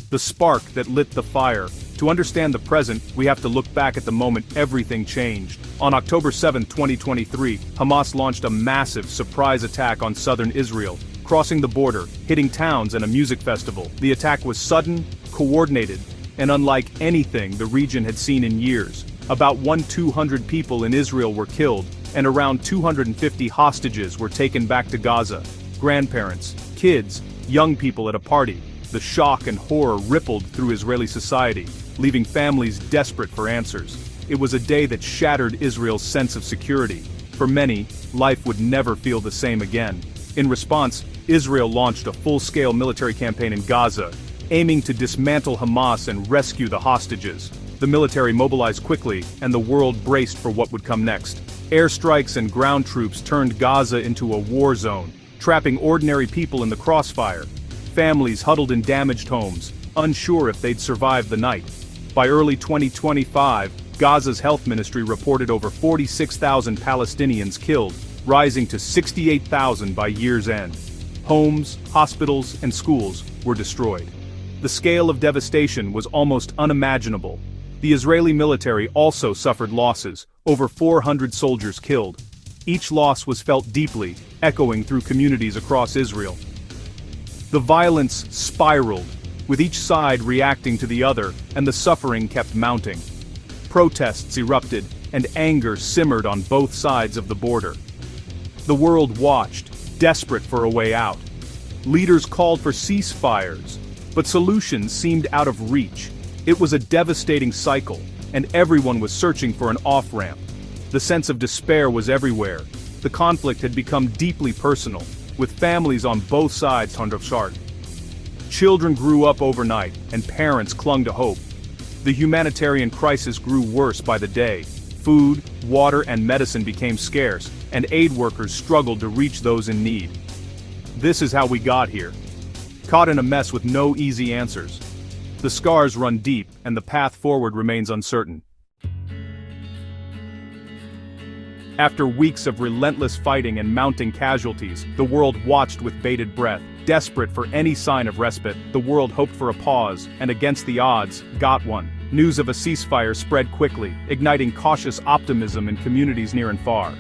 the spark that lit the fire. To understand the present, we have to look back at the moment everything changed. On October 7, 2023, Hamas launched a massive surprise attack on southern Israel, crossing the border, hitting towns and a music festival. The attack was sudden, coordinated, and unlike anything the region had seen in years. About 200 people in Israel were killed, and around 250 hostages were taken back to Gaza. Grandparents, kids, young people at a party. The shock and horror rippled through Israeli society, leaving families desperate for answers. It was a day that shattered Israel's sense of security. For many, life would never feel the same again. In response, Israel launched a full-scale military campaign in Gaza, aiming to dismantle Hamas and rescue the hostages. The military mobilized quickly, and the world braced for what would come next. Airstrikes and ground troops turned Gaza into a war zone, trapping ordinary people in the crossfire. Families huddled in damaged homes, unsure if they'd survive the night. By early 2025, Gaza's health ministry reported over 46,000 Palestinians killed, rising to 68,000 by year's end. Homes, hospitals, and schools were destroyed. The scale of devastation was almost unimaginable. The Israeli military also suffered losses, over 400 soldiers killed. Each loss was felt deeply, echoing through communities across Israel. The violence spiraled, with each side reacting to the other, and the suffering kept mounting. Protests erupted, and anger simmered on both sides of the border. The world watched, desperate for a way out. Leaders called for ceasefires, but solutions seemed out of reach. It was a devastating cycle, and everyone was searching for an off-ramp. The sense of despair was everywhere. The conflict had become deeply personal, with families on both sides turned apart. Children grew up overnight, and parents clung to hope. The humanitarian crisis grew worse by the day. Food, water, and medicine became scarce, and aid workers struggled to reach those in need. This is how we got here. Caught in a mess with no easy answers. The scars run deep, and the path forward remains uncertain. After weeks of relentless fighting and mounting casualties, the world watched with bated breath. Desperate for any sign of respite, the world hoped for a pause, and against the odds, got one. News of a ceasefire spread quickly, igniting cautious optimism in communities near and far.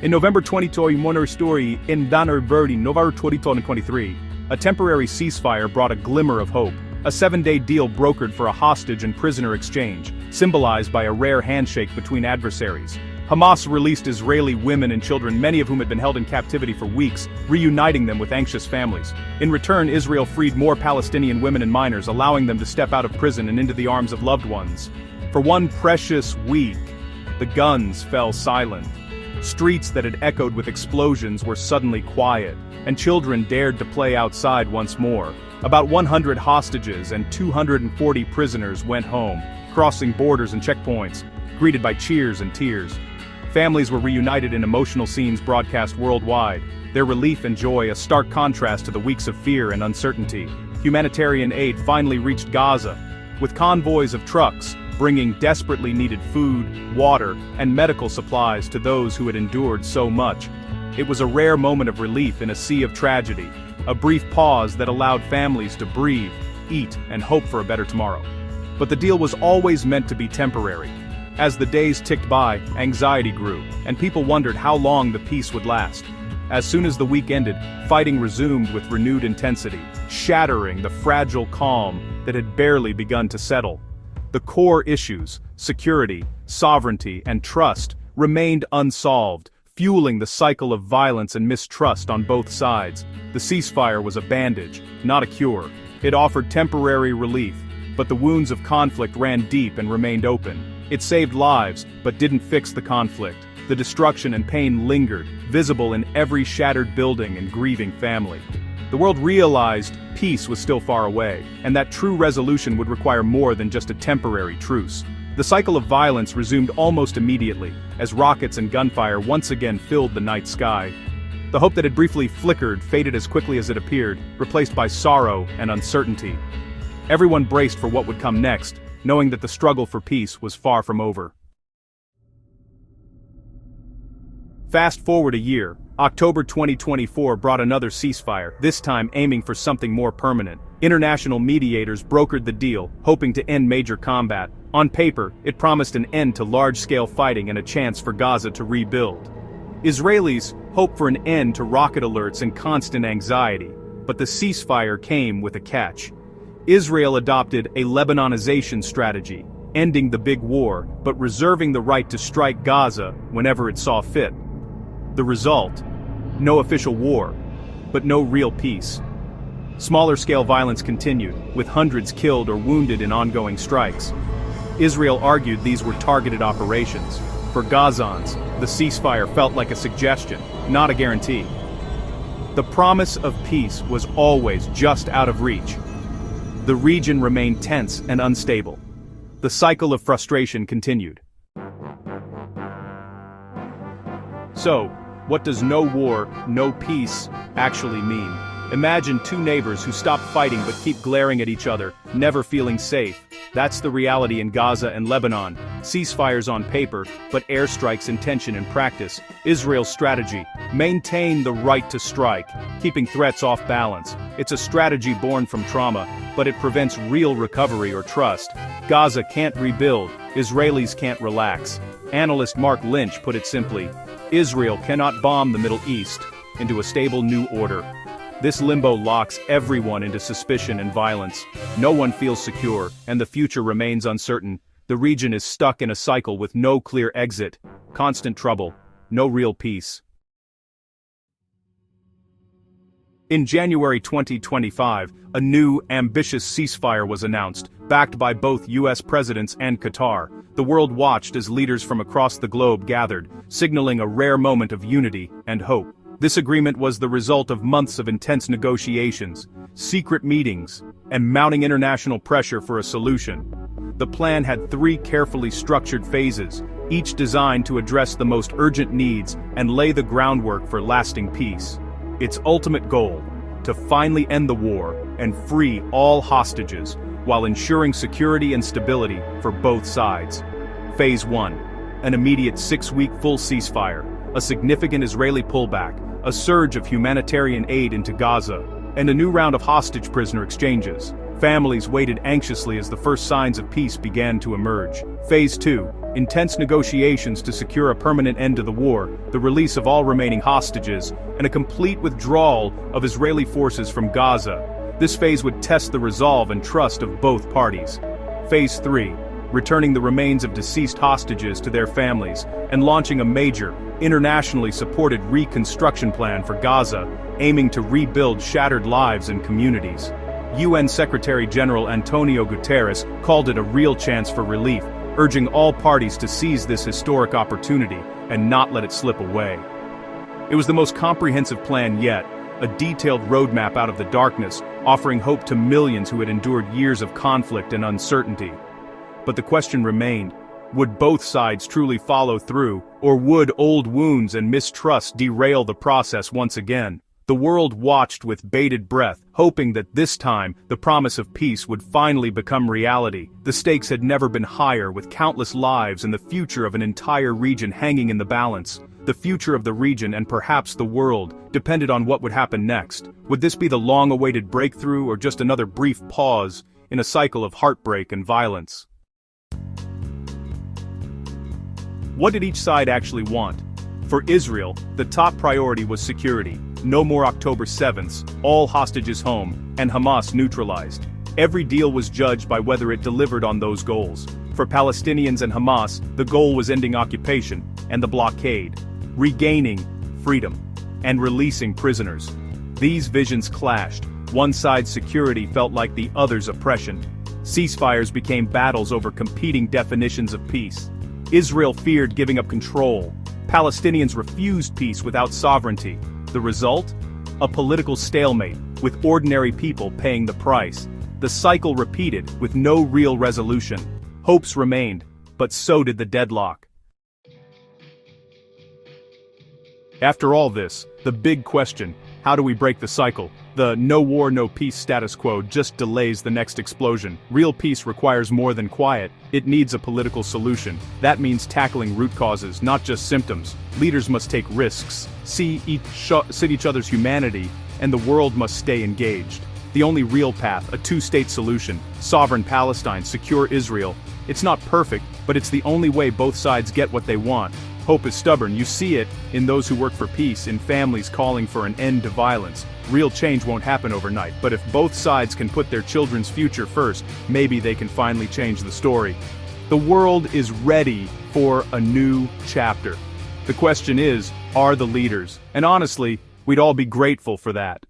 In November 2023, a temporary ceasefire brought a glimmer of hope. A 7-day deal brokered for a hostage and prisoner exchange, symbolized by a rare handshake between adversaries. Hamas released Israeli women and children, many of whom had been held in captivity for weeks, reuniting them with anxious families. In return, Israel freed more Palestinian women and minors, allowing them to step out of prison and into the arms of loved ones. For one precious week, the guns fell silent. Streets that had echoed with explosions were suddenly quiet, and children dared to play outside once more. About 100 hostages and 240 prisoners went home, crossing borders and checkpoints, greeted by cheers and tears. Families were reunited in emotional scenes broadcast worldwide, their relief and joy a stark contrast to the weeks of fear and uncertainty. Humanitarian aid finally reached Gaza, with convoys of trucks bringing desperately needed food, water, and medical supplies to those who had endured so much. It was a rare moment of relief in a sea of tragedy, a brief pause that allowed families to breathe, eat, and hope for a better tomorrow. But the deal was always meant to be temporary. As the days ticked by, anxiety grew, and people wondered how long the peace would last. As soon as the week ended, fighting resumed with renewed intensity, shattering the fragile calm that had barely begun to settle. The core issues, security, sovereignty, and trust, remained unsolved, fueling the cycle of violence and mistrust on both sides. The ceasefire was a bandage, not a cure. It offered temporary relief, but the wounds of conflict ran deep and remained open. It saved lives, but didn't fix the conflict. The destruction and pain lingered, visible in every shattered building and grieving family. The world realized peace was still far away, and that true resolution would require more than just a temporary truce. The cycle of violence resumed almost immediately, as rockets and gunfire once again filled the night sky. The hope that had briefly flickered faded as quickly as it appeared, replaced by sorrow and uncertainty. Everyone braced for what would come next, knowing that the struggle for peace was far from over. Fast forward a year, October 2024 brought another ceasefire, this time aiming for something more permanent. International mediators brokered the deal, hoping to end major combat. On paper, it promised an end to large-scale fighting and a chance for Gaza to rebuild. Israelis hoped for an end to rocket alerts and constant anxiety, but the ceasefire came with a catch. Israel adopted a Lebanonization strategy, ending the big war, but reserving the right to strike Gaza whenever it saw fit. The result? No official war, but no real peace. Smaller-scale violence continued, with hundreds killed or wounded in ongoing strikes. Israel argued these were targeted operations. For Gazans, the ceasefire felt like a suggestion, not a guarantee. The promise of peace was always just out of reach. The region remained tense and unstable. The cycle of frustration continued. So, what does no war, no peace actually mean? Imagine two neighbors who stop fighting but keep glaring at each other, never feeling safe. That's the reality in Gaza and Lebanon. Ceasefires on paper, but airstrikes in tension in practice. Israel's strategy: maintain the right to strike, keeping threats off balance. It's a strategy born from trauma, but it prevents real recovery or trust. Gaza can't rebuild, Israelis can't relax. Analyst Mark Lynch put it simply: Israel cannot bomb the Middle East into a stable new order. This limbo locks everyone into suspicion and violence. No one feels secure, and the future remains uncertain. The region is stuck in a cycle with no clear exit. Constant trouble, no real peace. In January 2025, a new, ambitious ceasefire was announced, backed by both U.S. presidents and Qatar. The world watched as leaders from across the globe gathered, signaling a rare moment of unity and hope. This agreement was the result of months of intense negotiations, secret meetings, and mounting international pressure for a solution. The plan had 3 carefully structured phases, each designed to address the most urgent needs and lay the groundwork for lasting peace. Its ultimate goal: to finally end the war and free all hostages, while ensuring security and stability for both sides. Phase 1. An immediate 6-week full ceasefire, a significant Israeli pullback, a surge of humanitarian aid into Gaza, and a new round of hostage prisoner exchanges. Families waited anxiously as the first signs of peace began to emerge. Phase 2. Intense negotiations to secure a permanent end to the war, the release of all remaining hostages, and a complete withdrawal of Israeli forces from Gaza. This phase would test the resolve and trust of both parties. Phase 3. Returning the remains of deceased hostages to their families, and launching a major, internationally supported reconstruction plan for Gaza, aiming to rebuild shattered lives and communities. UN Secretary-General Antonio Guterres called it a real chance for relief, urging all parties to seize this historic opportunity and not let it slip away. It was the most comprehensive plan yet, a detailed roadmap out of the darkness, offering hope to millions who had endured years of conflict and uncertainty. But the question remained: would both sides truly follow through, or would old wounds and mistrust derail the process once again? The world watched with bated breath, hoping that this time the promise of peace would finally become reality. The stakes had never been higher, with countless lives and the future of an entire region hanging in the balance. The future of the region, and perhaps the world, depended on what would happen next. Would this be the long-awaited breakthrough, or just another brief pause in a cycle of heartbreak and violence? What did each side actually want? For Israel, the top priority was security. No more October 7ths, all hostages home, and Hamas neutralized. Every deal was judged by whether it delivered on those goals. For Palestinians and Hamas, the goal was ending occupation and the blockade, regaining freedom, and releasing prisoners. These visions clashed. One side's security felt like the other's oppression. Ceasefires became battles over competing definitions of peace. Israel feared giving up control. Palestinians refused peace without sovereignty. The result? A political stalemate, with ordinary people paying the price. The cycle repeated, with no real resolution. Hopes remained, but so did the deadlock. After all this, the big question: how do we break the cycle? The no war, no peace status quo just delays the next explosion. Real peace requires more than quiet. It needs a political solution. That means tackling root causes, not just symptoms. Leaders must take risks, see each other's humanity, and the world must stay engaged. The only real path, a two-state solution, sovereign Palestine, secure Israel. It's not perfect, but it's the only way both sides get what they want. Hope is stubborn. You see it in those who work for peace, in families calling for an end to violence. Real change won't happen overnight, but if both sides can put their children's future first, maybe they can finally change the story. The world is ready for a new chapter. The question is, are the leaders? And honestly, we'd all be grateful for that.